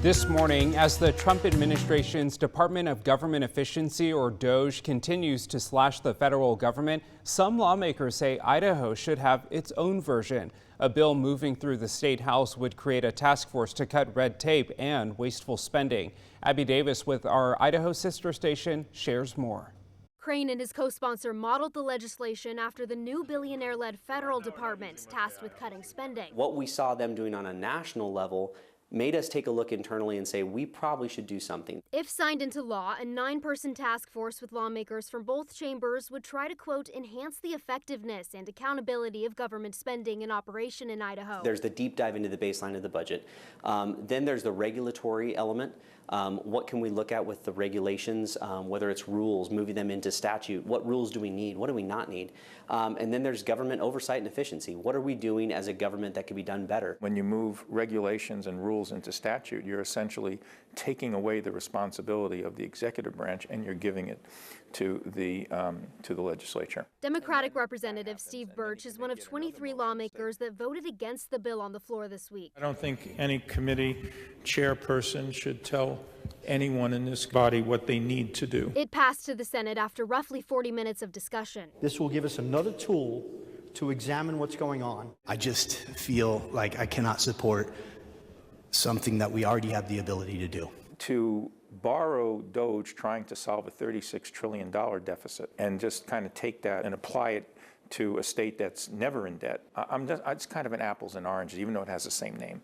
This morning, as the Trump administration's Department of Government Efficiency, or DOGE, continues to slash the federal government, some lawmakers say Idaho should have its own version. A bill moving through the state house would create a task force to cut red tape and wasteful spending. Abby Davis with our Idaho sister station shares more. KREM and his co-sponsor modeled the legislation after the new billionaire-led federal department tasked with cutting spending. What we saw them doing on a national level made us take a look internally and say we probably should do something. If signed into law, a 9-person task force with lawmakers from both chambers would try to, quote, enhance the effectiveness and accountability of government spending and operation in Idaho. There's the deep dive into the baseline of the budget. Then there's the regulatory element. What can we look at with the regulations, whether it's rules, moving them into statute? What rules do we need? What do we not need? And then there's government oversight and efficiency. What are we doing as a government that could be done better? When you move regulations and rules into statute, you're essentially taking away the responsibility of the executive branch and you're giving it to the legislature. Democratic Representative Steve Birch is one of 23 lawmakers that voted against the bill on the floor this week. I don't think any committee chairperson should tell anyone in this body what they need to do. It passed to the Senate after roughly 40 minutes of discussion. This will give us another tool to examine what's going on. I just feel like I cannot support something that we already have the ability to do. To borrow DOGE trying to solve a $36 trillion deficit and just kind of take that and apply it to a state that's never in debt, it's kind of an apples and oranges, even though it has the same name.